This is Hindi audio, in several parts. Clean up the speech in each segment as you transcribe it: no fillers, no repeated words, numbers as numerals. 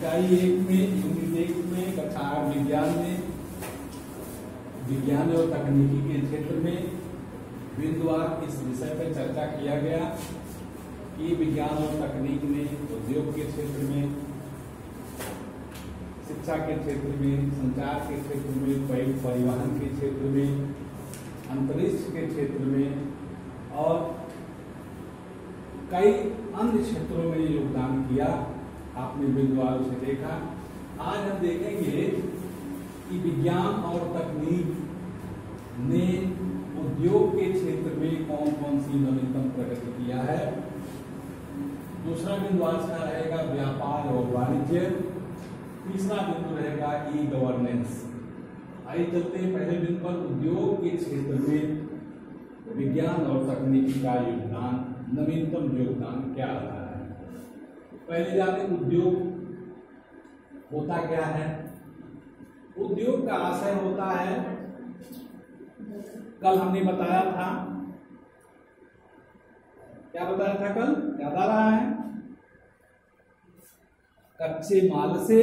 इकाई 1 में यूनिट 1 में कक्षा 8 विज्ञान में विज्ञान और तकनीकी के क्षेत्र में बिंदुवार इस विषय पर चर्चा किया गया कि विज्ञान और तकनीक में उद्योग के क्षेत्र में, शिक्षा के क्षेत्र में, संचार के क्षेत्र में, परिवहन के क्षेत्र में, अंतरिक्ष के क्षेत्र में और कई अन्य क्षेत्रों में योगदान किया। आपने बिंदुवार से देखा। आज हम देखेंगे कि विज्ञान और तकनीक ने उद्योग के क्षेत्र में कौन कौन सी नवीनतम प्रगति किया है। दूसरा बिंदु आज का रहेगा व्यापार और वाणिज्य। तीसरा बिंदु रहेगा ई गवर्नेंस। आइए चलते हैं पहले बिंदु पर, उद्योग के क्षेत्र में विज्ञान और तकनीकी का योगदान, नवीनतम योगदान क्या रहा है। पहले जाने उद्योग होता क्या है। उद्योग का आशय होता है, कल हमने बताया था, क्या बताया था कल, याद आ रहा है? कच्चे माल से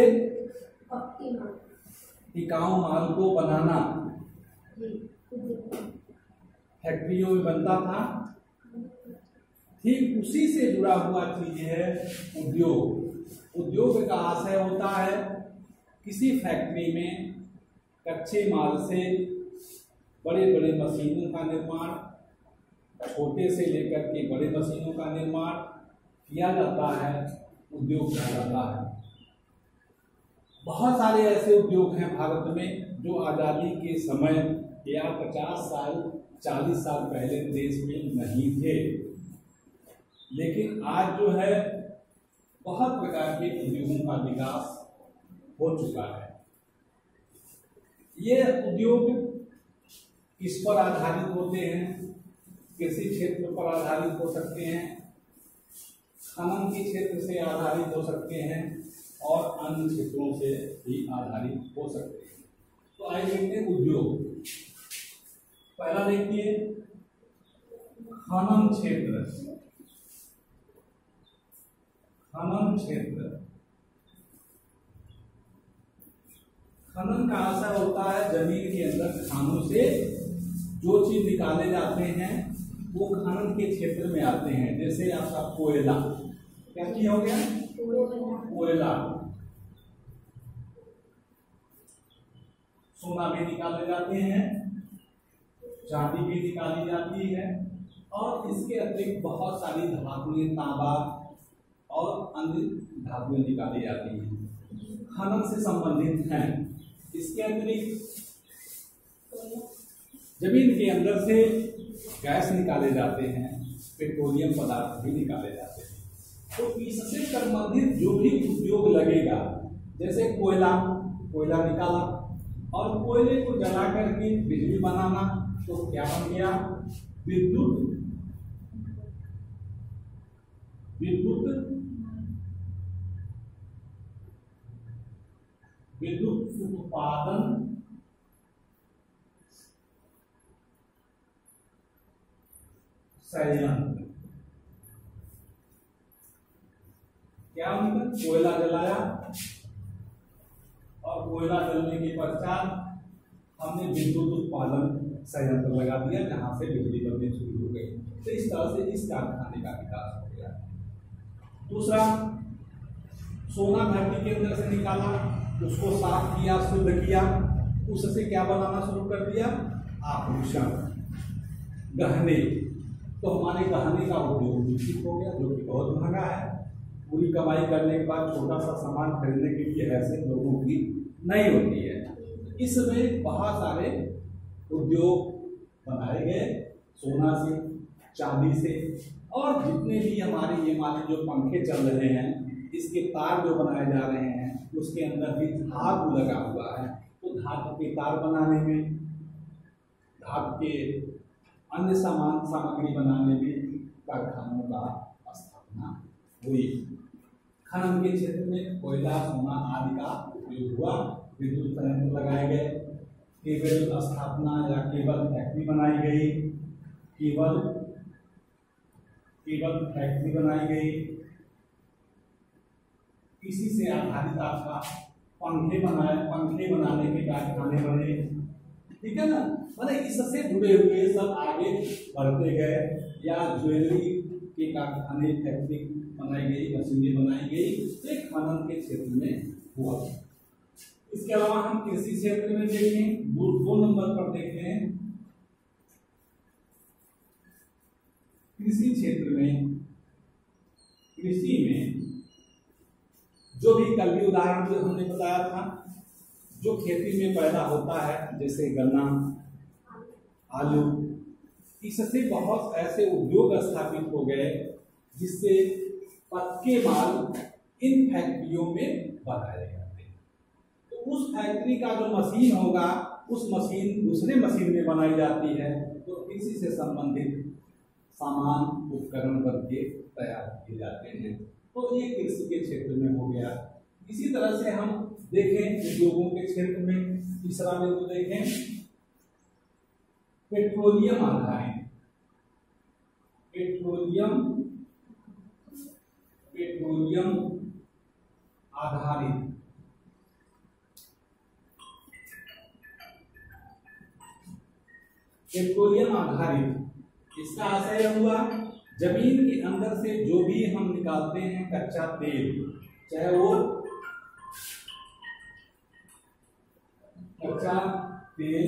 टिकाऊ माल को बनाना फैक्ट्रियों में बनता था। ठीक उसी से जुड़ा हुआ चीज है उद्योग। उद्योग का आशय होता है किसी फैक्ट्री में कच्चे माल से बड़े बड़े मशीनों का निर्माण, छोटे से लेकर के बड़े मशीनों का निर्माण किया जाता है, उद्योग कहा जाता है। बहुत सारे ऐसे उद्योग हैं भारत में जो आज़ादी के समय या 50 साल 40 साल पहले देश में नहीं थे, लेकिन आज जो है बहुत प्रकार के उद्योगों का विकास हो चुका है। ये उद्योग किस पर आधारित होते हैं? कृषि क्षेत्र पर आधारित हो सकते हैं, खनन के क्षेत्र से आधारित हो सकते हैं और अन्य क्षेत्रों से भी आधारित हो सकते हैं। तो आइए देखते हैं उद्योग। पहला देखिए खनन क्षेत्र। खनन क्षेत्र, खनन का आशय होता है जमीन के अंदर खानों से जो चीज निकाले जाते हैं वो खनन के क्षेत्र में आते हैं। जैसे आपका कोयला, क्या चीज हो गया? कोयला। सोना भी निकाले जाते हैं, चांदी भी निकाली जाती है और इसके अतिरिक्त बहुत सारी धातुएं, तांबा और अन्य धातुएं निकाली जाती हैं, खनन से संबंधित हैं। इसके अतिरिक्त जमीन के अंदर से गैस निकाले जाते हैं, पेट्रोलियम पदार्थ भी निकाले जाते हैं। तो इससे संबंधित जो भी उद्योग लगेगा, जैसे कोयला निकाला और कोयले को जला करके बिजली बनाना, तो क्या बन गया? विद्युत उत्पादन संयंत्र। क्या उनका कोयला जलाया और कोयला जलने के पश्चात हमने विद्युत उत्पादन संयंत्र लगा दिया जहां से बिजली बननी शुरू हो गई। तो इस तरह से इस कारखाने का विकास हो गया। दूसरा, सोना धरती के अंदर से निकाला, उसको साफ किया, शुद्ध किया, उससे क्या बनाना शुरू कर दिया? आभूषण, गहने। तो हमारे गहने का उद्योग विकसित हो गया, जो कि बहुत महंगा है। पूरी कमाई करने के बाद छोटा सा सामान खरीदने के लिए हैसियत लोगों की नहीं होती है। इसमें बहुत सारे उद्योग बनाए गए, सोना से, चांदी से, और जितने भी हमारे ये मान जो पंखे चल रहे हैं, इसके तार जो बनाए जा रहे हैं, उसके अंदर भी धातु लगा हुआ है। तो धातु के तार बनाने में, धातु के अन्य सामग्री बनाने में कारखानों का स्थापना हुई। खनन के क्षेत्र में कोयला, सोना आदि का उपयोग हुआ, विद्युत संयंत्र लगाए गए, केबल स्थापना या केबल फैक्ट्री बनाई गई, केबल फैक्ट्री बनाई गई। इसी से आधारित आपका पंखे बनाने के कारखाने बने, ठीक है ना। मतलब इससे जुड़े हुए सब आगे बढ़ते गए, या ज्वेलरी के कारखाने, फैक्ट्री बनाई गई, मशीनें बनाई गई, तो एक खनन के क्षेत्र में हुआ। इसके अलावा हम कृषि क्षेत्र में देखें, 2 नंबर पर देखें कृषि क्षेत्र में, कृषि में जो भी कल भी उदाहरण जो हमने बताया था, जो खेती में पैदा होता है जैसे गन्ना, आलू, इससे बहुत ऐसे उद्योग स्थापित हो गए जिससे पक्के माल इन फैक्ट्रियों में बनाए जाते हैं। तो उस फैक्ट्री का जो मशीन होगा, उस मशीन दूसरे मशीन में बनाई जाती है, तो इसी से संबंधित सामान उपकरण बन के तैयार किए जाते हैं। तो ये कृषि के क्षेत्र में हो गया। इसी तरह से हम देखें उद्योगों के क्षेत्र में, तीसरा बिंदु देखें पेट्रोलियम आधारित, पेट्रोलियम आधारित पेट्रोलियम आधारित, इसका आशय हुआ जमीन के अंदर से जो भी हम निकालते हैं कच्चा तेल, चाहे वो कच्चा तेल,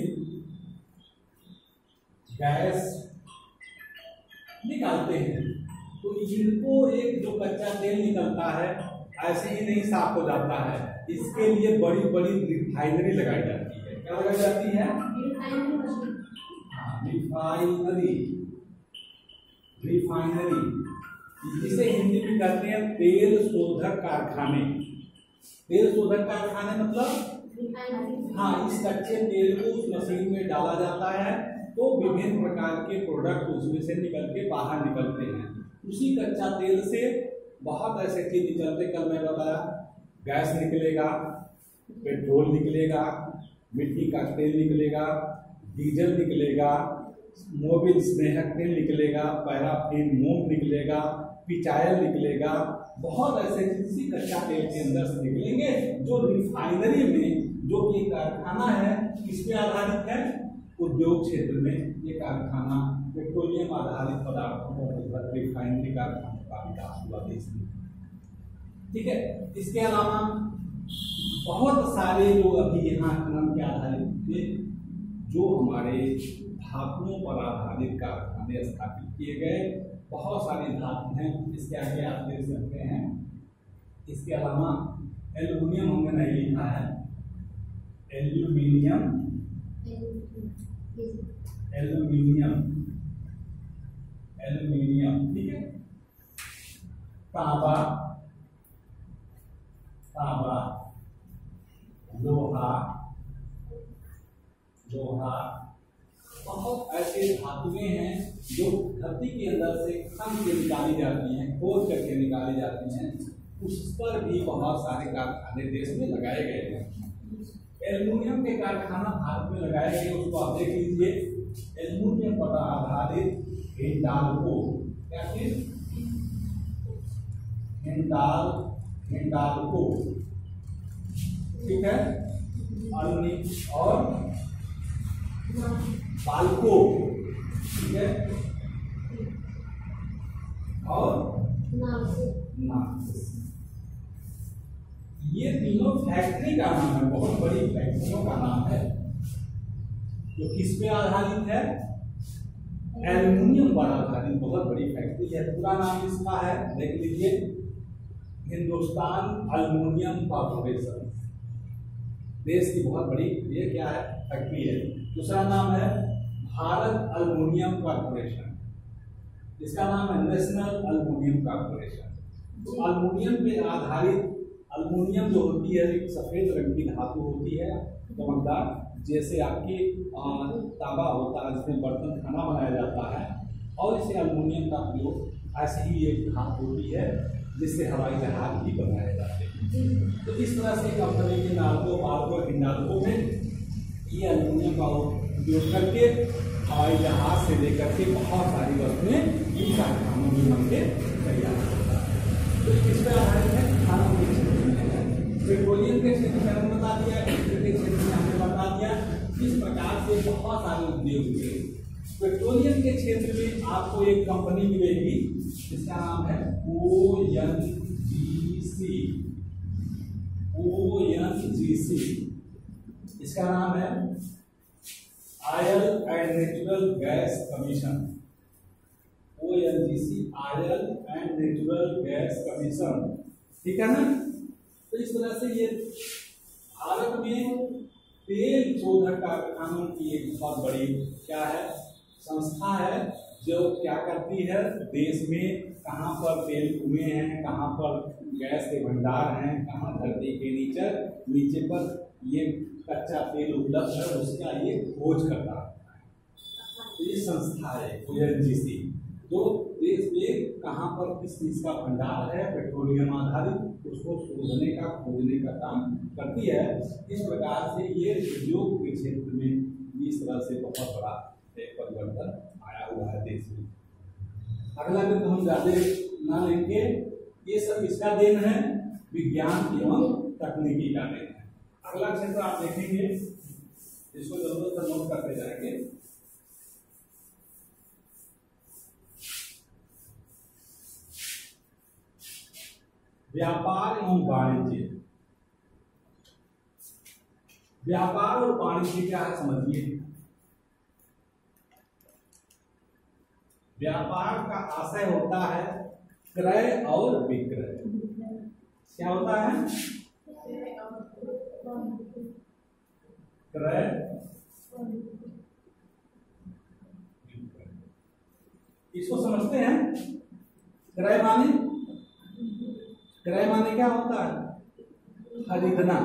गैस निकालते हैं, तो इनको एक जो कच्चा तेल निकलता है ऐसे ही नहीं साफ हो जाता है, इसके लिए बड़ी बड़ी रिफाइनरी लगाई जाती है। क्या लगाई जाती है? रिफाइनरी, जिसे हिंदी में कहते हैं तेल शोधक कारखाने। तेल शोधक कारखाने मतलब हाँ, इस कच्चे तेल को उस मशीन में डाला जाता है तो विभिन्न प्रकार के प्रोडक्ट उसमें से निकल के बाहर निकलते हैं। उसी कच्चा तेल से बहुत ऐसे चीज निकलते, कल मैं बताया, गैस निकलेगा, पेट्रोल निकलेगा, मिट्टी का तेल निकलेगा, डीजल निकलेगा, मोबिल स्नेहक तेल निकलेगा, पैराफिन मोम निकलेगा, पिचायल निकलेगा, बहुत ऐसे किसी कच्चा तेल के अंदर से निकलेंगे जो रिफाइनरी में, जो कि कारखाना है, किस पे आधारित है? उद्योग क्षेत्र में ये कारखाना पेट्रोलियम आधारित पदार्थों पर रिफाइनरी कारखानों का विकास हुआ देश में, ठीक है। इसके अलावा बहुत सारे लोग अभी यहाँ खनन के आधारित थे, जो हमारे धातुओं पर आधारित कारखाने स्थापित किए गए। बहुत सारी धातु हैं, इसके आगे आप देख सकते हैं। इसके अलावा एल्युमिनियम हमने नहीं लिखा है, एल्यूमिनियम, ठीक है। तांबा, लोहा, बहुत ऐसे धातुएं हैं जो धरती के अंदर से खन के निकाली जाती हैं, खोद करके निकाली जाती हैं। उस पर भी बहुत सारे कारखाने देश में लगाए गए हैं। एल्युमिनियम के कारखाना भारत में लगाए गए, उसको आप देख लीजिए। एल्युमिनियम पर आधारित हिंडाल्को, क्या चीज? हिंडाल्को, ठीक है। और बाल्को, ठीक है, और नाक्स। ये तीनों फैक्ट्री का नाम है, बहुत बड़ी फैक्ट्रियों का नाम है, जो किस पे आधारित है? एल्युमिनियम पर आधारित बहुत बड़ी फैक्ट्री है। पूरा नाम इसका है, देख लीजिए, हिंदुस्तान एल्युमिनियम कॉर्पोरेशन। देश की बहुत बड़ी ये क्या है? फैक्ट्री है। दूसरा नाम है भारत एल्युमिनियम कॉर्पोरेशन, इसका नाम है नेशनल एल्युमिनियम कॉर्पोरेशन। तो एल्युमिनियम पे आधारित, एल्युमिनियम जो होती है एक सफेद रंग की धातु होती है, चमकदार, जैसे आपकी तांबा होता है जिसमें बर्तन खाना बनाया जाता है, और इसे एल्युमिनियम का प्रयोग ऐसे ही एक धातु होती है जिससे हवाई जहाज भी बनाए जाते हैं। तो इस तरह से कंपनी के नाल्को, बाल्को, हिंडाल्को में ये एल्युमिनियम का उपयोग करके हवाई जहाज से लेकर के बहुत सारी वस्तुएं इन कारखानों में बनके तैयार होता है। तो इस पर आधारित है खानों के क्षेत्र में दिया, इलेक्ट्रिक के क्षेत्र में हमने बता दिया। इस प्रकार से बहुत सारे उद्योग हुए। पेट्रोलियम के क्षेत्र में आपको एक कंपनी मिलेगी जिसका नाम है ONGC। इसका नाम है oil and natural gas commission. ONGC oil and natural gas commission, ठीक है ना। तो इस तरह से ये भारत में तेल शोधक कानून की एक बहुत बड़ी क्या है संस्था है, जो क्या करती है, देश में कहाँ पर तेल कुएं हैं, कहाँ पर गैस के भंडार हैं, कहाँ धरती के नीचे पर ये कच्चा तेल उपलब्ध है, उसका ये खोज करता है। तो ये संस्था है ONGC, जो देश में कहाँ पर किस चीज का भंडार है पेट्रोलियम आधारित, उसको शोधने का खोजने का काम करती है। इस प्रकार से ये उद्योग के क्षेत्र में इस तरह से बहुत बड़ा एक परिवर्तन आया हुआ है देश में। अगला दिन तो हम ज्यादा ना लेंगे, ये सब इसका देन है, विज्ञान एवं तकनीकी का देन है। अगला क्षेत्र आप देखेंगे, इसको जरूरत से नोट करते जाएंगे। व्यापार एवं वाणिज्य। व्यापार और वाणिज्य क्या है समझिए। व्यापार का आशय होता है क्रय और विक्रय। क्या होता है? क्रय इसको समझते हैं। क्रय माने क्या होता है? खरीदना,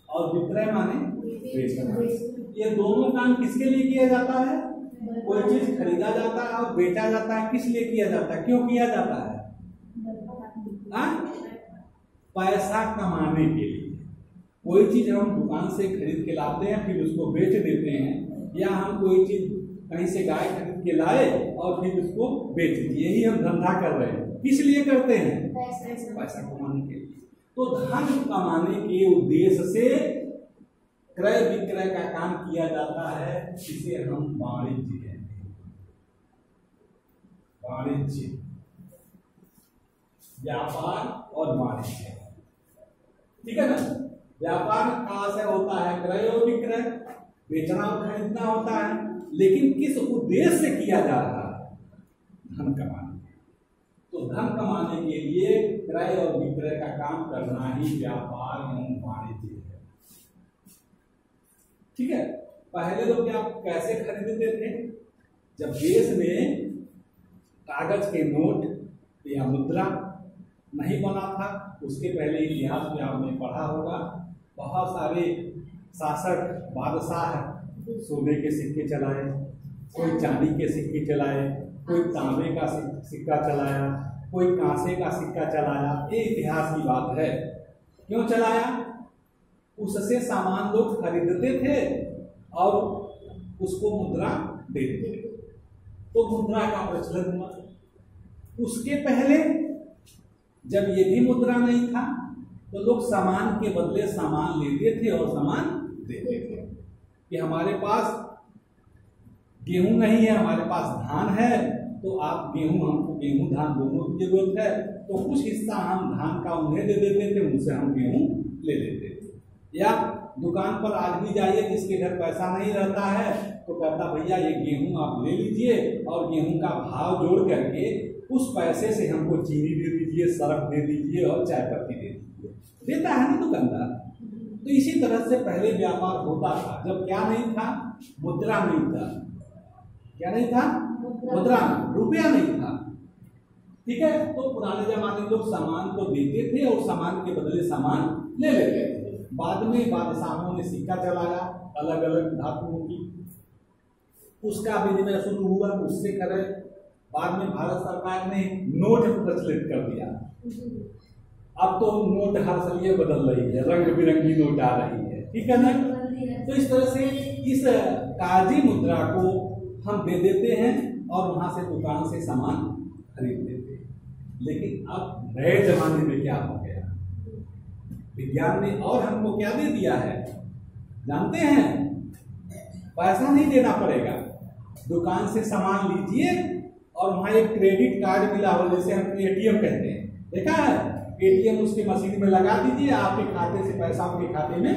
और विक्रय माने बेचना। ये दोनों काम किसके लिए किया जाता है? कोई चीज खरीदा जाता है और बेचा जाता है, किस लिए किया जाता है, क्यों किया जाता है? पैसा कमाने के लिए। कोई चीज हम दुकान से खरीद के लाते हैं, फिर उसको बेच देते हैं, या हम कोई चीज कहीं से गाय खरीद के लाए और फिर उसको बेच दिए, यही हम धंधा कर रहे हैं। किस लिए करते हैं? पैसा कमाने के लिए। तो धन कमाने के उद्देश्य से क्रय विक्रय का काम किया जाता है, जिसे हम वाणिज्य कहते हैं। वाणिज्य, व्यापार और वाणिज्य, ठीक है ना। व्यापार का आशय होता है क्रय और विक्रय, बेचना और खरीदना होता है, लेकिन किस उद्देश्य से किया जा रहा है? धन कमाने। तो धन कमाने के लिए क्रय और विक्रय का काम करना ही व्यापार एवं वाणिज्य है, ठीक है। पहले लोग क्या कैसे खरीदते थे? जब देश में कागज के नोट या मुद्रा नहीं बना था, उसके पहले इतिहास में आपने पढ़ा होगा, बहुत सारे शासक बादशाह सोने के सिक्के चलाए, कोई चांदी के सिक्के चलाए, कोई तांबे का सिक्का चलाया, कोई कांसे का सिक्का चलाया। ये इतिहास की बात है। क्यों चलाया? उससे सामान लोग खरीदते थे और उसको मुद्रा देते थे, तो मुद्रा का प्रचलन हुआ। उसके पहले जब ये भी मुद्रा नहीं था, तो लोग सामान के बदले सामान लेते थे और सामान देते थे। कि हमारे पास गेहूं नहीं है, हमारे पास धान है, तो आप हमको गेहूं धान दोनों की जरूरत है, तो कुछ हिस्सा हम धान का उन्हें दे देते थे, उनसे हम गेहूं ले लेते थे। या दुकान पर आज भी जाइए, जिसके घर पैसा नहीं रहता है तो कहता भैया ये गेहूं आप ले लीजिए, और गेहूं का भाव जोड़ करके उस पैसे से हमको चीनी दे दीजिए, सरफ दे दीजिए और चाय पत्ती दे दीजिए। देता है ना दुकानदार। तो इसी तरह से पहले व्यापार होता था, जब क्या नहीं था? मुद्रा नहीं था। क्या नहीं था? मुद्रा, रुपया नहीं था, ठीक है। तो पुराने जमाने में लोग सामान को देते थे और सामान के बदले सामान ले लेते थे। बाद में बादशाहों ने सिक्का चलाया अलग अलग धातुओं की, उसका विनिमय शुरू हुआ, उससे करे। बाद में भारत सरकार ने नोट प्रचलित कर दिया। अब तो नोट हर साल बदल रही है, रंग बिरंगी नोट आ रही है, ठीक है ना। तो इस तरह से इस कागजी मुद्रा को हम दे देते हैं और वहां से दुकान से सामान खरीद लेते हैं। लेकिन अब नए जमाने में क्या हो गया? विज्ञान ने और हमको क्या दे दिया है जानते हैं? पैसा नहीं देना पड़ेगा, दुकान से सामान लीजिए और वहाँ एक क्रेडिट कार्ड मिला हो, जैसे हम एटीएम कहते हैं, देखा है? एटीएम उसके मशीन में लगा दीजिए, आपके खाते से पैसा आपके खाते में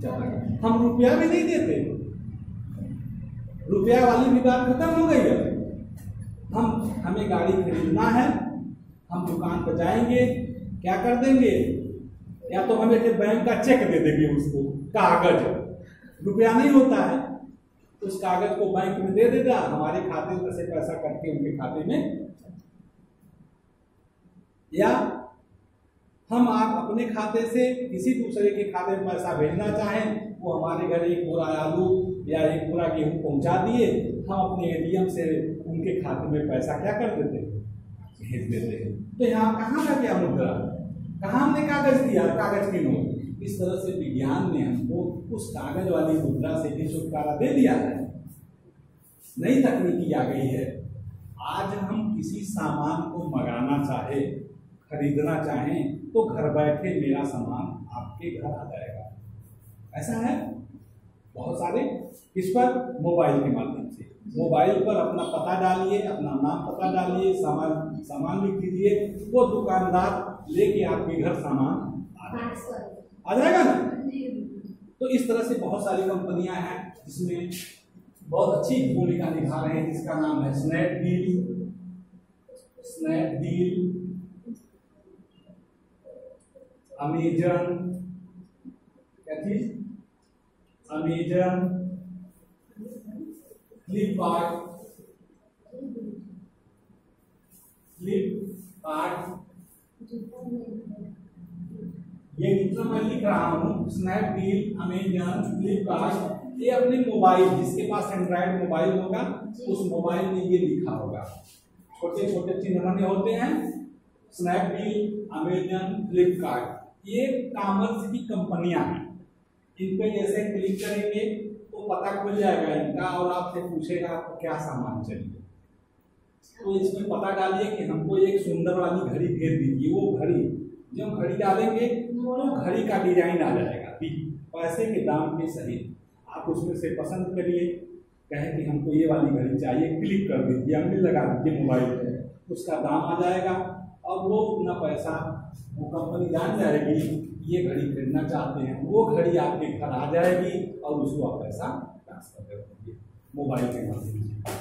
चला गया। हम रुपया भी नहीं देते, रुपया वाली भी बात खत्म हो गई है। हमें गाड़ी खरीदना है, हम दुकान पर जाएंगे, क्या कर देंगे? या तो हमें बैंक का चेक दे देंगे, उसको कागज, रुपया नहीं होता है, उस कागज को बैंक में दे देगा, हमारे खाते में से पैसा करके उनके खाते में। या हम आप अपने खाते से किसी दूसरे के खाते में पैसा भेजना चाहें, वो हमारे घर एक बोरा आलू या एक बोरा गेहूं पहुंचा दिए, हम अपने एटीएम से उनके खाते में पैसा क्या कर देते हैं? भेज देते हैं। तो यहाँ कहाँ का क्या मुद्रा, कहाँ हमने कागज दिया, कागज की नोट। इस तरह से विज्ञान ने हमको उस कागज वाली मुद्रा से भी छुटकारा दे दिया है। नई तकनीकी आ गई है। आज हम किसी सामान को मंगाना चाहे, खरीदना चाहें, तो घर बैठे मेरा सामान आपके घर आ जाएगा। ऐसा है बहुत सारे, इस पर मोबाइल के माध्यम से, मोबाइल पर अपना पता डालिए, अपना नाम पता डालिए, सामान लिख दीजिए, वो दुकानदार लेके आपके घर सामान आ जाएगा ना। तो इस तरह से बहुत सारी कंपनियां हैं जिसमें बहुत अच्छी भूमिका निभा रहे हैं, जिसका नाम है स्नैपडील, अमेजन, क्या चीज, अमेजन, फ्लिपकार्ट, ये जितना मैं लिख रहा हूँ, स्नैपडील, अमेजन, फ्लिपकार्ट, ये अपने मोबाइल, जिसके पास एंड्रॉइड मोबाइल होगा उस मोबाइल में ये लिखा होगा, छोटे छोटे चिन्ह बने होते हैं। स्नैपडील, अमेजन, फ्लिपकार्ट, ये कॉमर्स की कंपनियां हैं। इन पे जैसे क्लिक करेंगे तो पता खुल जाएगा इनका, और आपसे पूछेगा आपको क्या सामान चाहिए। तो इसमें पता डालिए कि हमको एक सुंदर वाली घड़ी भेज दीजिए। वो घड़ी, जब घड़ी डालेंगे तो घड़ी का डिजाइन आ जाएगा पैसे के दाम के सहित। आप उसमें से पसंद करिए, कहें कि हमको ये वाली घड़ी चाहिए, क्लिक कर दीजिए, अंगली लगा दीजिए मोबाइल पे, उसका दाम आ जाएगा और वो अपना पैसा, वो कंपनी जान जाएगी ये घड़ी खरीदना चाहते हैं, वो घड़ी आपके घर आ जाएगी और उसको आप पैसा ट्रांसफर कर देंगे मोबाइल के माध्यम से।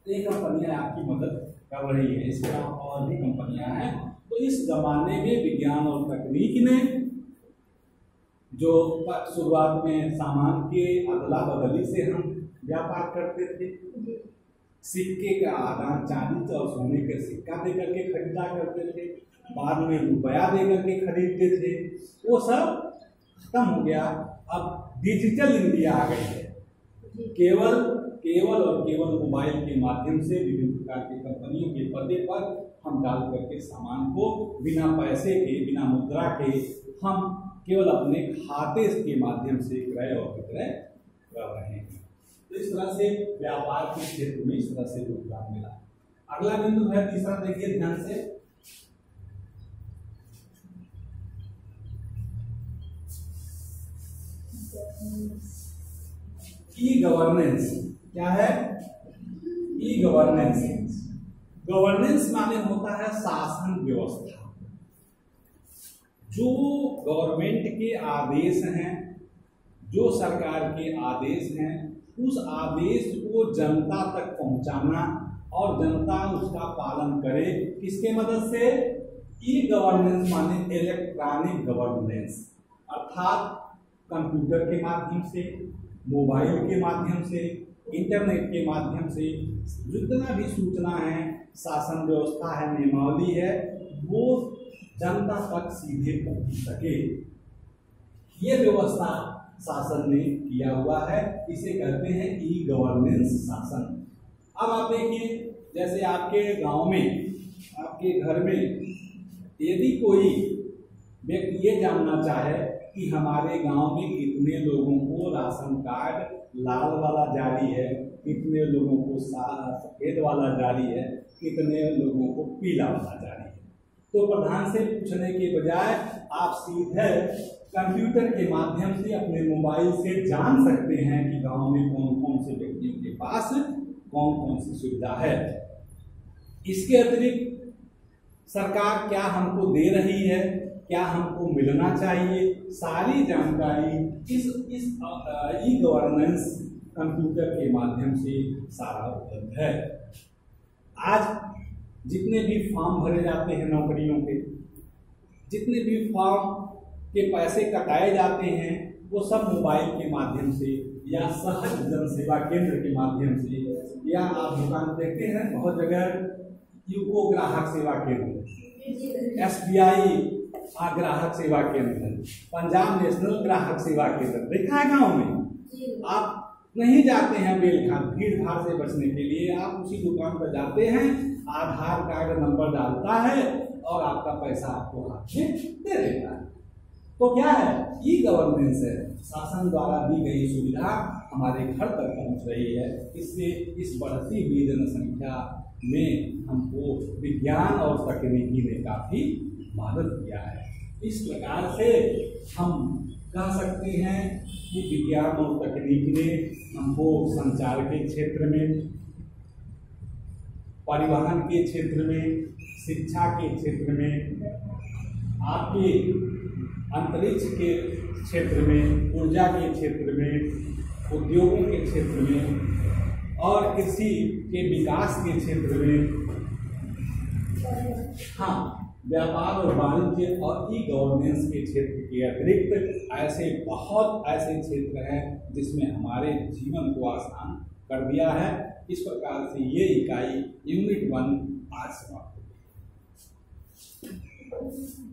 तो ये कंपनियां आपकी मदद कर रही है, इसके अलावा और भी कंपनियां हैं। तो इस जमाने में विज्ञान और तकनीक ने, जो शुरुआत में सामान के अदला बदली से हम व्यापार करते थे, सिक्के का आदान चांदी और सोने के सिक्का दे करके खरीदा करते थे, बाद में रुपया दे करके खरीदते थे, वो सब खत्म हो गया। अब डिजिटल इंडिया आ गई है। केवल मोबाइल के माध्यम से विभिन्न प्रकार की कंपनियों के पते पर हम डाल करके सामान को बिना पैसे के, बिना मुद्रा के, हम केवल अपने खाते के माध्यम से क्रय और विक्रय कर रहे हैं। तो इस तरह से व्यापार के क्षेत्र में इस तरह से योगदान मिला। अगला बिंदु है तीसरा, देखिए ध्यान से, ई गवर्नेंस। क्या है ई गवर्नेंस? गवर्नेंस माने होता है शासन व्यवस्था। जो गवर्नमेंट के आदेश हैं, जो सरकार के आदेश हैं, उस आदेश को जनता तक पहुंचाना और जनता उसका पालन करे, किसके मदद से? ई गवर्नेंस माने इलेक्ट्रॉनिक गवर्नेंस, अर्थात कंप्यूटर के माध्यम से, मोबाइल के माध्यम से, इंटरनेट के माध्यम से जितना भी सूचना है, शासन व्यवस्था है, नियमावली है, वो जनता तक सीधे पहुंच सके। ये व्यवस्था शासन ने किया हुआ है, इसे कहते हैं ई गवर्नेंस शासन। अब आप देखिए, जैसे आपके गांव में, आपके घर में यदि कोई व्यक्ति ये जानना चाहे कि हमारे गांव में कितने लोगों को राशन कार्ड लाल वाला जारी है, कितने लोगों को सफेद वाला जारी है, कितने लोगों को पीला वाला जारी है, तो प्रधान से पूछने के बजाय आप सीधे कंप्यूटर के माध्यम से अपने मोबाइल से जान सकते हैं कि गांव में कौन कौन से व्यक्तियों के पास कौन कौन सी सुविधा है। इसके अतिरिक्त सरकार क्या हमको दे रही है, क्या हमको मिलना चाहिए, सारी जानकारी इस ई गवर्नेंस कंप्यूटर के माध्यम से सारा उपलब्ध है। आज जितने भी फॉर्म भरे जाते हैं नौकरियों के, जितने भी फॉर्म के पैसे कटाए जाते हैं, वो सब मोबाइल के माध्यम से या सहज जन सेवा केंद्र के माध्यम से, या आप दुकान देखते हैं बहुत जगह यूको ग्राहक सेवा केंद्र, SBI ग्राहक सेवा केंद्र, पंजाब नेशनल ग्राहक सेवा केंद्र देखा है गांव में। आप नहीं जाते हैं भीड़ भाड़ से बचने के लिए, आप उसी दुकान पर जाते हैं, आधार कार्ड नंबर डालता है और आपका पैसा आपको हाथ में दे देता है। तो क्या है, ई गवर्नेंस है, शासन द्वारा दी गई सुविधा हमारे घर तक पहुंच रही है। इससे इस बढ़ती हुई जनसंख्या में हमको विज्ञान और तकनीकी ने काफी मदद किया है। इस प्रकार से हम कह सकते हैं कि विज्ञान और तकनीक ने हमको संचार के क्षेत्र में, परिवहन के क्षेत्र में, शिक्षा के क्षेत्र में, आपके अंतरिक्ष के क्षेत्र में, ऊर्जा के क्षेत्र में, उद्योगों के क्षेत्र में और कृषि के विकास के क्षेत्र में, हाँ, व्यापार और वाणिज्य और ई गवर्नेंस के क्षेत्र के अतिरिक्त ऐसे बहुत ऐसे क्षेत्र हैं जिसमें हमारे जीवन को आसान कर दिया है। इस प्रकार से ये इकाई यूनिट 1 आज समाप्त हो गई।